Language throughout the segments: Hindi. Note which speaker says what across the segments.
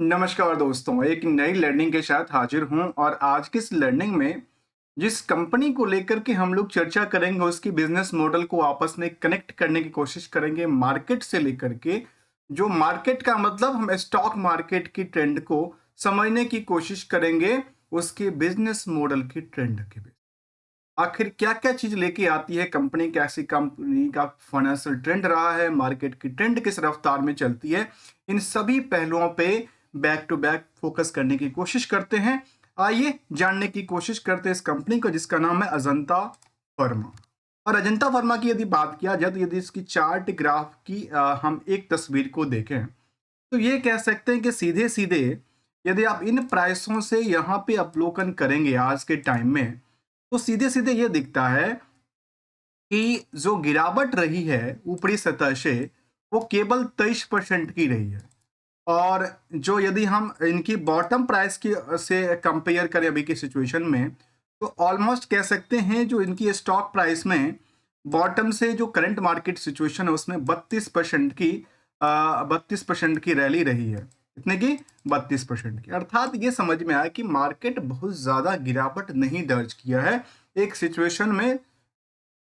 Speaker 1: नमस्कार दोस्तों, एक नई लर्निंग के साथ हाजिर हूं और आज की इस लर्निंग में जिस कंपनी को लेकर के हम लोग चर्चा करेंगे उसकी बिजनेस मॉडल को आपस में कनेक्ट करने की कोशिश करेंगे मार्केट से लेकर के। जो मार्केट का मतलब हम स्टॉक मार्केट की ट्रेंड को समझने की कोशिश करेंगे उसके बिजनेस मॉडल की ट्रेंड के बेस। आखिर क्या-क्या चीज़ लेके आती है कंपनी, कैसी कंपनी का फाइनेंशियल ट्रेंड रहा है, मार्केट की ट्रेंड किस रफ्तार में चलती है, इन सभी पहलुओं पे बैक टू बैक फोकस करने की कोशिश करते हैं। आइए जानने की कोशिश करते हैं इस कंपनी को जिसका नाम है अजंता फार्मा। और अजंता फार्मा की यदि बात किया जाए तो यदि इसकी चार्ट ग्राफ की हम एक तस्वीर को देखें तो ये कह सकते हैं कि सीधे-सीधे यदि आप इन प्राइसों से यहाँ पे अवलोकन करेंगे आज के टाइम में तो सीधे-सीधे ये दिखता है कि जो गिरावट रही है ऊपरी सतह से वो केवल 23% की रही है। और जो यदि हम इनकी बॉटम प्राइस की से कंपेयर करें अभी की सिचुएशन में तो ऑलमोस्ट कह सकते हैं जो इनकी स्टॉक प्राइस में बॉटम से जो करंट मार्केट सिचुएशन है उसमें 32% की रैली रही है। इतने की 32% की, अर्थात ये समझ में आया कि मार्केट बहुत ज्यादा गिरावट नहीं दर्ज किया है। एक सिचुएशन में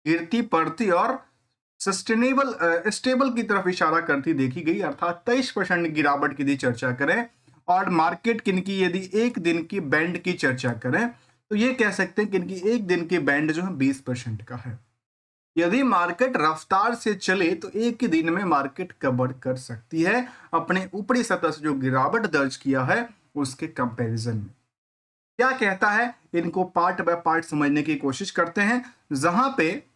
Speaker 1: गिरती पड़ती और सस्टेनेबल स्टेबल की तरफ इशारा करती देखी गई, अर्थात 23% गिरावट की यदि चर्चा करें और मार्केट की यदि एक दिन की बैंड की चर्चा करें तो ये कह सकते हैं कि इनकी एक दिन की बैंड जो है 20% का है। यदि मार्केट रफ्तार से चले तो एक ही दिन में मार्केट कवर कर सकती है अपने ऊपरी सतह से जो गिरावट दर्ज किया है उसके कंपैरिजन में। क्या कहता है इनको पार्ट बाय पार्ट समझने की कोशिश करते हैं, जहां पे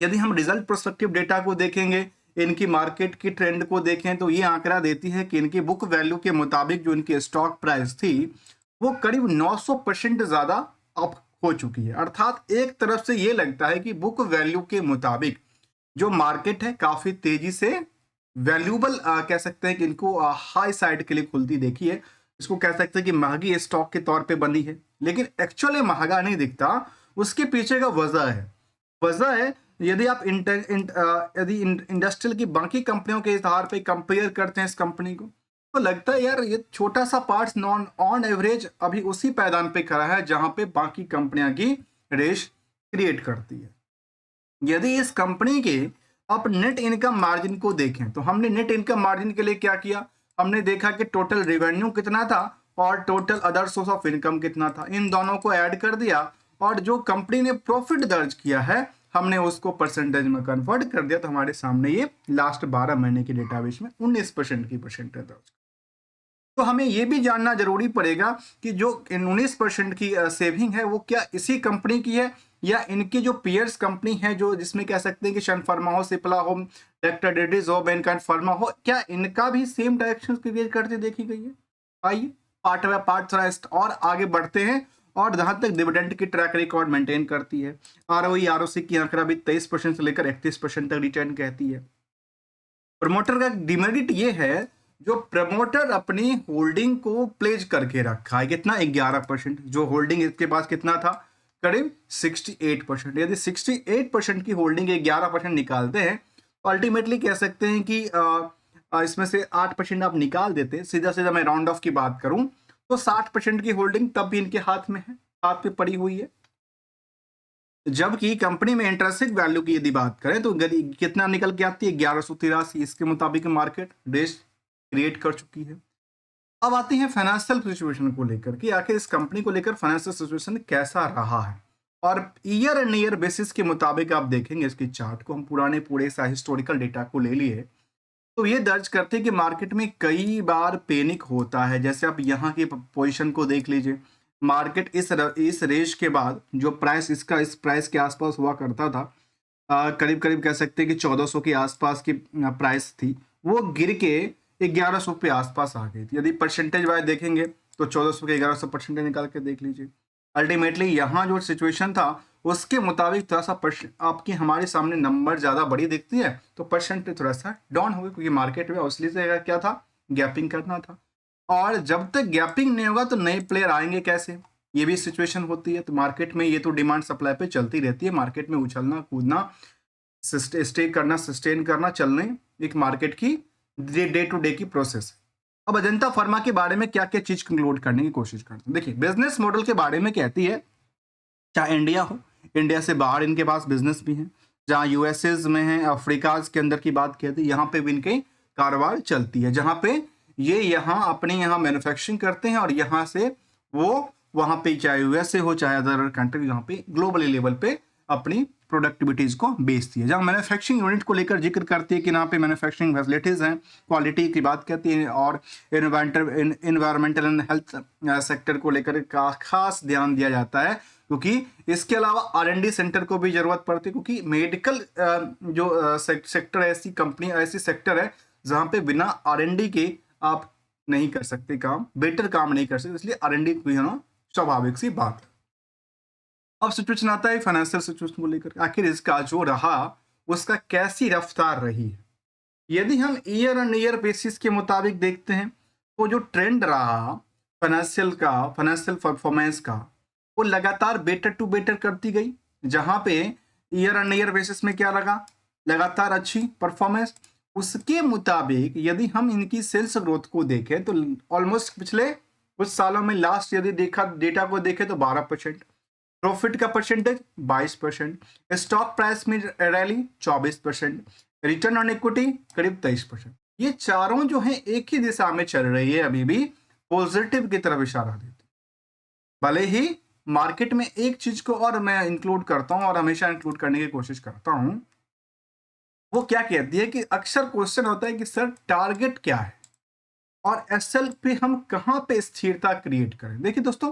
Speaker 1: यदि हम रिजल्ट प्रोस्पेक्टिव डेटा को देखेंगे, इनकी मार्केट की ट्रेंड को देखें तो ये आंकड़ा देती है कि इनकी बुक वैल्यू के मुताबिक जो इनकी स्टॉक प्राइस थी वो करीब 900% ज्यादा अप हो चुकी है। अर्थात एक तरफ से ये लगता है कि बुक वैल्यू के मुताबिक जो मार्केट है काफी तेजी से वैल्यूबल कह सकते हैं कि इनको हाई साइड के लिए खुलती देखी है। इसको कह सकते हैं कि महंगी स्टॉक के तौर पे बनी है, लेकिन एक्चुअली महंगा नहीं दिखता। उसके पीछे का वजह है यदि आप यदि इंडस्ट्रियल की बाकी कंपनियों के आधार पे कंपेयर करते हैं इस कंपनी को तो लगता है यार ये छोटा सा पार्ट्स नॉन ऑन एवरेज अभी उसी पैदान पे खड़ा है जहां पे बाकी कंपनियां की रेस क्रिएट करती है। यदि इस कंपनी के आप नेट इनकम मार्जिन को देखें तो हमने नेट इनकम मार्जिन के लिए क्या किया, हमने देखा कि टोटल रेवेन्यू कितना था और total other source of income कितना था, इन दोनों को ऐड कर दिया और जो कंपनी ने प्रॉफिट दर्ज किया है हमने उसको परसेंटेज में कन्वर्ट कर दिया। तो हमारे सामने ये लास्ट 12 महीने की डेटाबेस में 19% की परसेंटेज दर्ज। तो हमें ये भी जानना जरूरी पड़ेगा कि जो 19% की सेविंग है वो क्या इसी कंपनी की है या इनकी जो पीयर्स कंपनी है जो जिसमें कह सकते हैं कि शन फार्मा हो, सिप्ला हो, डेक्टर डेडिस हो, मैनकाइंड फार्मा हो, क्या इनका भी सेम डायरेक्शन क्रिएट करते देखी गई है। आइए पार्ट बाय पार्ट थोड़ा और आगे बढ़ते हैं। और जहां तक डिविडेंड की ट्रैक रिकॉर्ड मेंटेन करती है, आरओई आरओसी की आंकड़ा भी 23% से लेकर 31% तक रिटर्न कहती है। प्रमोटर का डिमेरिट ये है जो प्रमोटर अपनी होल्डिंग को प्लेज करके रखा है, कितना 11%, जो होल्डिंग इसके पास कितना था करीब 68%। यदि 68% की होल्डिंग 11% निकालते हैं तो अल्टीमेटली कह सकते हैं कि इसमें से 8% आप निकाल देते, सीधा सीधा मैं राउंड ऑफ की बात करूं तो 60% की होल्डिंग तब भी इनके हाथ में है, हाथ पे पड़ी हुई है। जबकि कंपनी में इंट्रिंसिक वैल्यू की यदि बात करें तो कितना निकल के आती है 1183, इसके मुताबिक मार्केट रेस क्रिएट कर चुकी है। अब आती है फाइनेंशियल सिचुएशन को लेकर कि आखिर इस कंपनी को लेकर फाइनेंशियल सिचुएशन कैसा रहा है। और ईयर एंड ईयर बेसिस के मुताबिक आप देखेंगे इसकी चार्ट को, हम पुराने पूरे सा हिस्टोरिकल डेटा को ले लिए तो ये दर्ज करते हैं कि मार्केट में कई बार पैनिक होता है। जैसे आप यहाँ की पोजीशन को देख लीजिए, मार्केट इस रेंज के बाद जो प्राइस इसका इस प्राइस के आसपास हुआ करता था, करीब करीब कह सकते हैं कि 1400 के आसपास की प्राइस थी, वो गिर के 1100 पे आसपास आ गई थी। यदि परसेंटेज वाइज देखेंगे तो 1400 के 1100 परसेंटेज निकाल के देख लीजिए। अल्टीमेटली यहाँ जो सिचुएशन था उसके मुताबिक थोड़ा सा आपकी हमारे सामने नंबर ज्यादा बड़ी दिखती है तो परसेंटेज थोड़ा सा डाउन हो गया, क्योंकि मार्केट में असली से क्या था, गैपिंग करना था। और जब तक गैपिंग नहीं होगा तो नए प्लेयर आएंगे कैसे, ये भी सिचुएशन होती है। तो मार्केट में ये तो डिमांड सप्लाई पे चलती रहती है, मार्केट में उछलना कूदना, स्टे करना, सस्टेन करना, चलने एक मार्केट की डे टू डे की प्रोसेस। अब अजंता फार्मा के बारे में क्या क्या चीज कंक्लूड करने की कोशिश करते हैं। देखिए, बिजनेस मॉडल के बारे में कहती है, चाहे इंडिया हो, इंडिया से बाहर इनके पास बिजनेस भी है, जहाँ यूएसए में है, अफ्रीका के अंदर की बात कहती है, यहाँ पे भी इनके कारोबार चलती है, जहाँ पे ये यहाँ अपने यहाँ मैन्युफैक्चरिंग करते हैं और यहाँ से वो वहाँ पे चाहे यूएसए हो चाहे अदर कंट्री, यहाँ पे ग्लोबली लेवल पे अपनी प्रोडक्टिविटीज को बेचती है। जहाँ मैन्युफैक्चरिंग यूनिट को लेकर जिक्र करती है कि यहाँ पे मैन्युफैक्चरिंग फैसिलिटीज हैं, क्वालिटी की बात कहती है, और इन्वायरमेंटल एंड हेल्थ सेक्टर को लेकर का खास ध्यान दिया जाता है, क्योंकि इसके अलावा R&D सेंटर को भी जरूरत पड़ती है, क्योंकि मेडिकल जो सेक्टर ऐसी कंपनी ऐसी सेक्टर है जहाँ पे बिना R&D के आप नहीं कर सकते काम, बेटर काम नहीं कर सकते, इसलिए R&D भी होना स्वाभाविक सी बात है। अब सिचुएशन आता है फाइनेंशियल सिचुएशन को लेकर, आखिर इसका जो रहा उसका कैसी रफ्तार रही है। यदि हम ईयर ऑन ईयर बेसिस के मुताबिक देखते हैं तो जो ट्रेंड रहा फाइनेंशियल परफॉर्मेंस का, वो लगातार बेटर टू बेटर करती गई, जहां पे ईयर ऑन ईयर बेसिस में क्या लगा, लगातार अच्छी परफॉर्मेंस। उसके मुताबिक यदि हम इनकी सेल्स ग्रोथ को देखें तो ऑलमोस्ट पिछले कुछ सालों में लास्ट यदि देखा डेटा को देखें तो 12%, प्रॉफिट का परसेंटेज 22%, स्टॉक प्राइस में रैली 24%, रिटर्न ऑन इक्विटी करीब 23%। ये चारों जो है एक ही दिशा में चल रही है, अभी भी पॉजिटिव की तरफ इशारा देती। भले ही मार्केट में एक चीज को और मैं इंक्लूड करता हूं और हमेशा इंक्लूड करने की कोशिश करता हूं, वो क्या कहती है कि अक्सर क्वेश्चन होता है कि सर टारगेट क्या है और एसएल पे हम कहां पे स्थिरता क्रिएट करें। देखिए दोस्तों,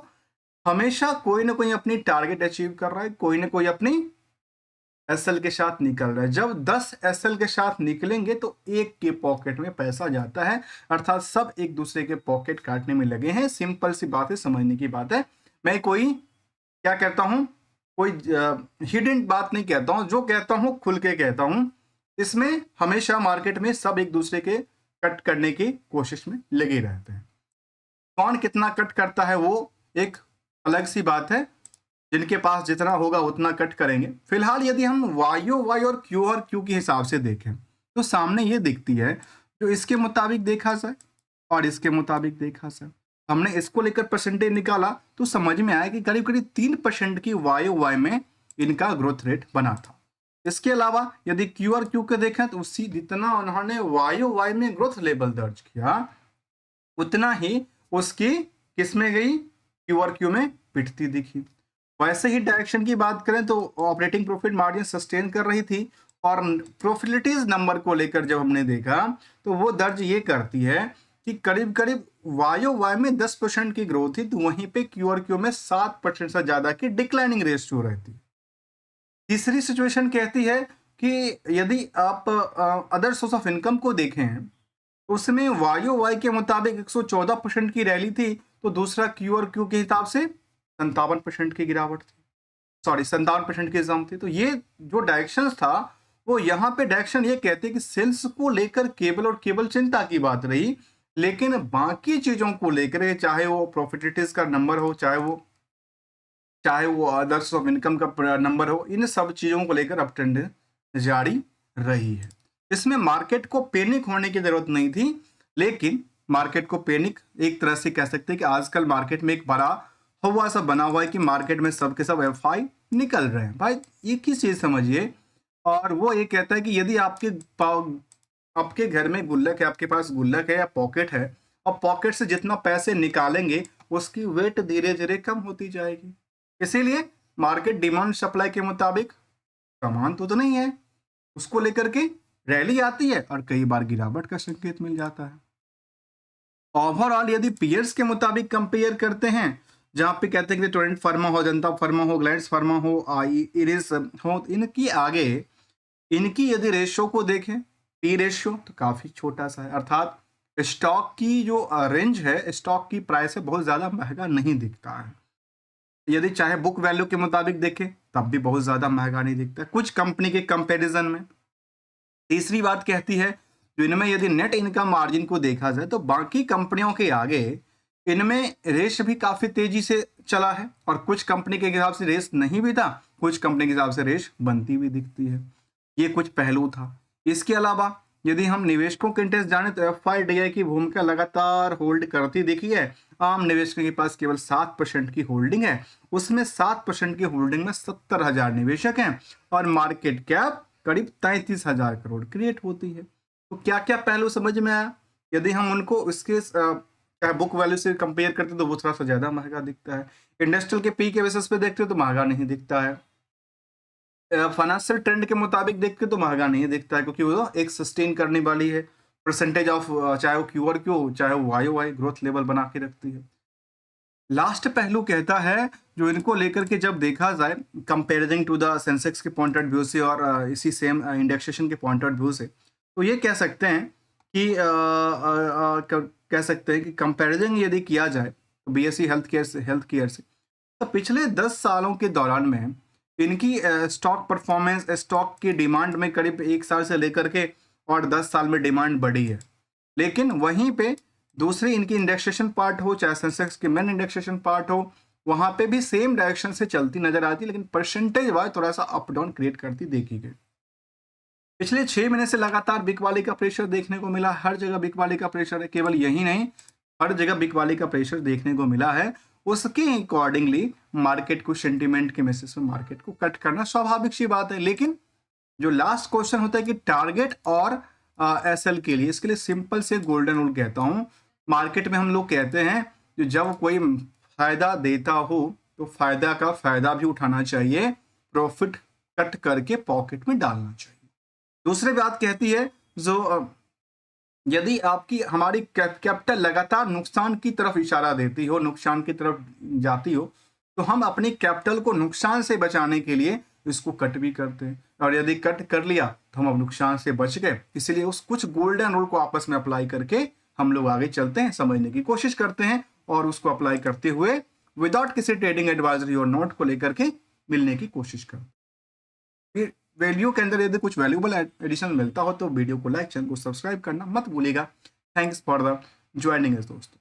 Speaker 1: हमेशा कोई ना कोई अपनी टारगेट अचीव कर रहा है, कोई ना कोई अपनी एसएल के साथ निकल रहा है। जब 10 एसएल के साथ निकलेंगे तो एक के पॉकेट में पैसा जाता है, अर्थात सब एक दूसरे के पॉकेट काटने में लगे हैं। सिंपल सी बात है, समझने की बात है। मैं कोई क्या कहता हूं, कोई हिडन बात नहीं कहता हूं, जो कहता हूं खुल के कहता हूं। इसमें हमेशा मार्केट में सब एक दूसरे के कट करने की कोशिश में लगे रहते हैं। कौन कितना कट करता है वो एक अलग सी बात है, जिनके पास जितना होगा उतना कट करेंगे। फिलहाल यदि हम वाई और क्यू के हिसाब से देखें तो सामने ये दिखती है, जो इसके मुताबिक देखा जाए और इसके मुताबिक देखा जाए, हमने इसको लेकर परसेंटेज निकाला तो समझ में आया कि करीब करीब 3% की वाई में इनका ग्रोथ रेट बना था। इसके अलावा यदि क्यू के देखें तो उसी जितना उन्होंने वाई में ग्रोथ लेवल दर्ज किया, उतना ही उसकी किसमें गई, क्यू में पिटती दिखी। वैसे ही डायरेक्शन की बात करें तो ऑपरेटिंग प्रॉफिट मार्जिन सस्टेन कर रही थी, और प्रॉफिटिलिटीज नंबर को लेकर जब हमने देखा तो वो दर्ज ये करती है कि करीब करीब वाई में 10% की ग्रोथ थी, तो वहीं पे क्यू में 7% से ज्यादा की डिक्लाइनिंग रेशियो रहती। तीसरी सिचुएशन कहती है कि यदि आप अदर सोर्स ऑफ इनकम को देखें, उसमें वाई के मुताबिक 114% की रैली थी, तो दूसरा क्यू के हिसाब से 57% की गिरावट थी, सॉरी 57% की जम थी। तो ये जो डायरेक्शन था वो यहाँ पे डायरेक्शन ये कहते हैं कि सेल्स को लेकर केवल चिंता की बात रही, लेकिन बाकी चीजों को लेकर, चाहे वो प्रॉफिटिलिटीज का नंबर हो, चाहे वो अदर्स ऑफ इनकम का नंबर हो, इन सब चीजों को लेकर अप ट्रेंड जारी रही है। इसमें मार्केट को पैनिक होने की जरूरत नहीं थी, लेकिन मार्केट को पैनिक एक तरह से कह सकते हैं कि आजकल मार्केट में एक बड़ा हवा सा बना हुआ है कि मार्केट में सब के सब एफआई निकल रहे हैं। भाई एक ही चीज समझिए, और वो ये कहता है कि यदि आपके घर में गुल्लक है, आपके पास गुल्लक है या पॉकेट है, और पॉकेट से जितना पैसे निकालेंगे उसकी वेट धीरे धीरे कम होती जाएगी। इसीलिए मार्केट डिमांड सप्लाई के मुताबिक सामान तो नहीं है, उसको लेकर के रैली आती है और कई बार गिरावट का संकेत मिल जाता है। ओवरऑल यदि पीयर्स के मुताबिक कंपेयर करते हैं, जहां पे कहते हैं कि टोरेंट फार्मा हो, जनता फार्मा हो, ग्लैंड्स फार्मा हो, इरिस हो, इनकी आगे इनकी यदि रेशियो को देखें, पी रेशियो, तो काफी छोटा सा है, अर्थात स्टॉक की जो रेंज है, स्टॉक की प्राइस है, बहुत ज्यादा महंगा नहीं दिखता है। यदि चाहे बुक वैल्यू के मुताबिक देखें तब भी बहुत ज्यादा महंगा नहीं दिखता कुछ कंपनी के कंपैरिजन में। तीसरी बात कहती है, जो इनमें यदि नेट इनकम मार्जिन को देखा जाए तो बाकी कंपनियों के आगे इनमें रेस भी काफी तेजी से चला है, और कुछ कंपनी के हिसाब से रेस नहीं भी था, कुछ कंपनी के हिसाब से रेस बनती हुई दिखती है। ये कुछ पहलू था। इसके अलावा यदि हम निवेशकों के इंटरेस्ट जाने तो एफआईडीआई की भूमिका लगातार होल्ड करती दिखी है। आम निवेशकों के पास केवल 7% की होल्डिंग है, उसमें 7% की होल्डिंग में 70,000 निवेशक हैं और मार्केट कैप करीब 33,000 करोड़ क्रिएट होती है। तो क्या क्या पहलू समझ में आया? यदि हम उनको इसके बुक वैल्यू से कंपेयर करते तो वो थोड़ा सा ज्यादा महंगा दिखता है। इंडस्ट्रियल के पी के बेसिस पे देखते हो तो महंगा नहीं दिखता है। फाइनेंशियल ट्रेंड के मुताबिक देख के तो महंगा नहीं दिखता है, क्योंकि वो एक सस्टेन करने वाली है। परसेंटेज ऑफ चाहे वो क्यू और क्यू चाहे वो वाई वाई ग्रोथ लेवल बना के रखती है। लास्ट पहलू कहता है जो इनको लेकर के जब देखा जाए कंपेरिजन टू द सेंसेक्स के पॉइंट ऑफ व्यू से और इसी सेम इंडेक्सेशन के पॉइंट ऑफ व्यू से, तो ये कह सकते हैं कि कह सकते हैं कि कंपेरिजन यदि किया जाए तो बीएसई हेल्थ केयर से तो पिछले 10 सालों के दौरान में इनकी स्टॉक परफॉर्मेंस, स्टॉक की डिमांड में करीब 1 साल से लेकर के और 10 साल में डिमांड बढ़ी है। लेकिन वहीं पे दूसरी इनकी इंडेक्सेशन पार्ट हो, चाहे सेंसेक्स की मेन इंडेक्सेशन पार्ट हो, वहां पे भी सेम डायरेक्शन से चलती नजर आती, लेकिन परसेंटेज वाइज थोड़ा सा अप डाउन क्रिएट करती देखी गई। पिछले 6 महीने से लगातार बिकवाली का प्रेशर देखने को मिला। हर जगह बिकवाली का प्रेशर है, केवल यही नहीं, हर जगह बिकवाली का प्रेशर देखने को मिला है। उसके अकॉर्डिंगली मार्केट को सेंटीमेंट के मैसेज में मार्केट को कट करना स्वाभाविक सी बात है। लेकिन जो लास्ट क्वेश्चन होता है कि टारगेट और एसएल के लिए, इसके लिए सिंपल से गोल्डन रूल कहता हूं। मार्केट में हम लोग कहते हैं कि जब कोई फायदा देता हो तो फायदा का फायदा भी उठाना चाहिए, प्रॉफिट कट करके पॉकेट में डालना चाहिए। दूसरी बात कहती है जो यदि आपकी हमारी कैपिटल लगातार नुकसान की तरफ इशारा देती हो, नुकसान की तरफ जाती हो, तो हम अपनी कैपिटल को नुकसान से बचाने के लिए इसको कट भी करते हैं। और यदि कट कर लिया तो हम अब नुकसान से बच गए। इसलिए उस कुछ गोल्डन रूल को आपस में अप्लाई करके हम लोग आगे चलते हैं, समझने की कोशिश करते हैं और उसको अप्लाई करते हुए विदाउट किसी ट्रेडिंग एडवाइजरी और नोट को लेकर के मिलने की कोशिश करते हैं। फिर वैल्यू के अंदर यदि कुछ वैल्यूबल एडिशन मिलता हो तो वीडियो को लाइक, चैनल को सब्सक्राइब करना मत भूलिएगा। थैंक्स फॉर द ज्वाइनिंग दोस्तों।